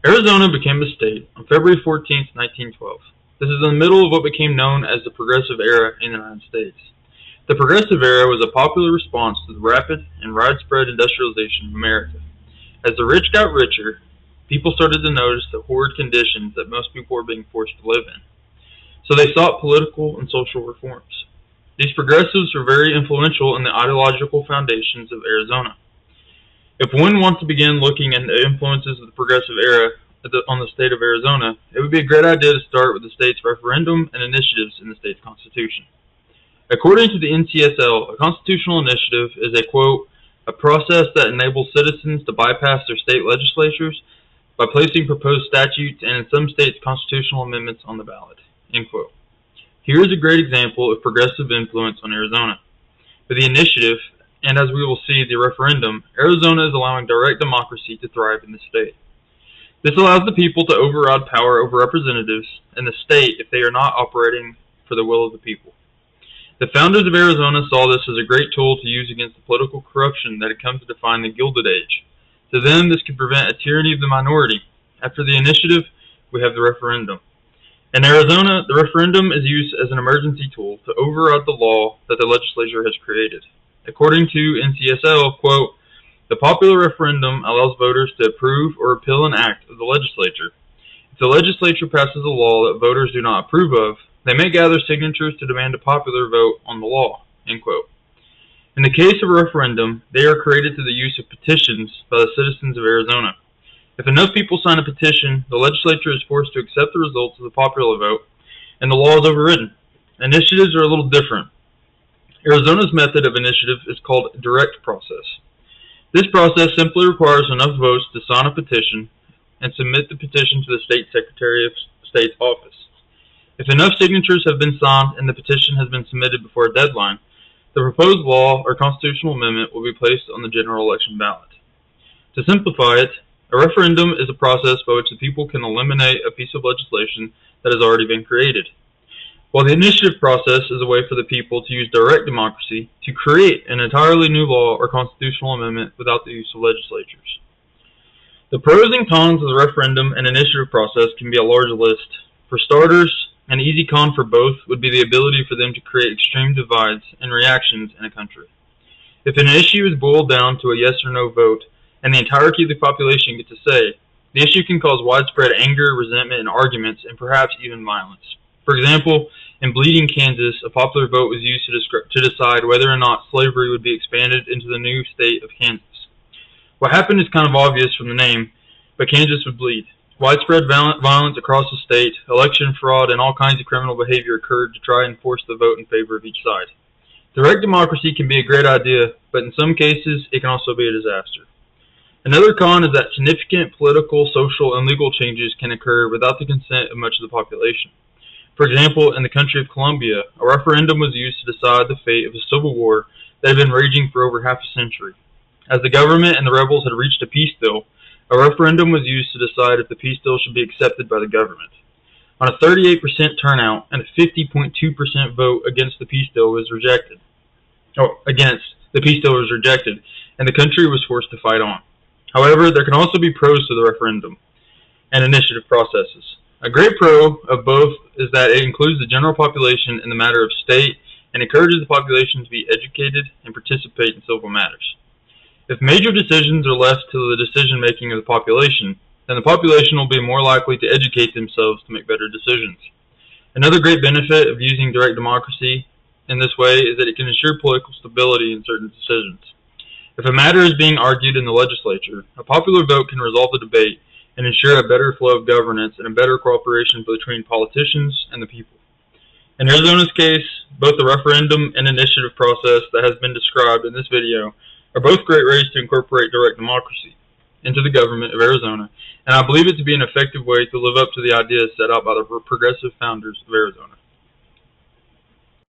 Arizona became a state on February 14, 1912. This is in the middle of what became known as the Progressive Era in the United States. The Progressive Era was a popular response to the rapid and widespread industrialization of America. As the rich got richer, people started to notice the horrid conditions that most people were being forced to live in. So they sought political and social reforms. These progressives were very influential in the ideological foundations of Arizona. If one wants to begin looking at the influences of the Progressive Era on the state of Arizona, it would be a great idea to start with the state's referendum and initiatives in the state's constitution. According to the NCSL, a constitutional initiative is a, quote, a process that enables citizens to bypass their state legislatures by placing proposed statutes and in some states constitutional amendments on the ballot, end quote. Here is a great example of progressive influence on Arizona. With the initiative, and as we will see, the referendum, Arizona is allowing direct democracy to thrive in the state. This allows the people to override power over representatives in the state if they are not operating for the will of the people. The founders of Arizona saw this as a great tool to use against the political corruption that had come to define the Gilded Age. To them, this could prevent a tyranny of the minority. After the initiative, we have the referendum. In Arizona, the referendum is used as an emergency tool to override the law that the legislature has created. According to NCSL, quote, the popular referendum allows voters to approve or repeal an act of the legislature. If the legislature passes a law that voters do not approve of, they may gather signatures to demand a popular vote on the law, end quote. In the case of a referendum, they are created through the use of petitions by the citizens of Arizona. If enough people sign a petition, the legislature is forced to accept the results of the popular vote, and the law is overridden. Initiatives are a little different. Arizona's method of initiative is called a direct process. This process simply requires enough votes to sign a petition and submit the petition to the State Secretary of State's office. If enough signatures have been signed and the petition has been submitted before a deadline, the proposed law or constitutional amendment will be placed on the general election ballot. To simplify it, a referendum is a process by which the people can eliminate a piece of legislation that has already been created, while the initiative process is a way for the people to use direct democracy to create an entirely new law or constitutional amendment without the use of legislatures. The pros and cons of the referendum and initiative process can be a large list. For starters, an easy con for both would be the ability for them to create extreme divides and reactions in a country. If an issue is boiled down to a yes or no vote, and the entirety of the population gets a say, the issue can cause widespread anger, resentment, and arguments, and perhaps even violence. For example, in Bleeding, Kansas, a popular vote was used to decide whether or not slavery would be expanded into the new state of Kansas. What happened is kind of obvious from the name, but Kansas would bleed. Widespread violence across the state, election fraud, and all kinds of criminal behavior occurred to try and force the vote in favor of each side. Direct democracy can be a great idea, but in some cases, it can also be a disaster. Another con is that significant political, social, and legal changes can occur without the consent of much of the population. For example, in the country of Colombia, a referendum was used to decide the fate of a civil war that had been raging for over half a century. As the government and the rebels had reached a peace deal, a referendum was used to decide if the peace deal should be accepted by the government. On a 38% turnout and a 50.2% vote against the peace deal was rejected. And the country was forced to fight on. However, there can also be pros to the referendum and initiative processes. A great pro of both is that it includes the general population in the matter of state and encourages the population to be educated and participate in civil matters. If major decisions are left to the decision-making of the population, then the population will be more likely to educate themselves to make better decisions. Another great benefit of using direct democracy in this way is that it can ensure political stability in certain decisions. If a matter is being argued in the legislature, a popular vote can resolve the debate and ensure a better flow of governance and a better cooperation between politicians and the people. In Arizona's case, both the referendum and initiative process that has been described in this video are both great ways to incorporate direct democracy into the government of Arizona, and I believe it to be an effective way to live up to the ideas set out by the progressive founders of Arizona.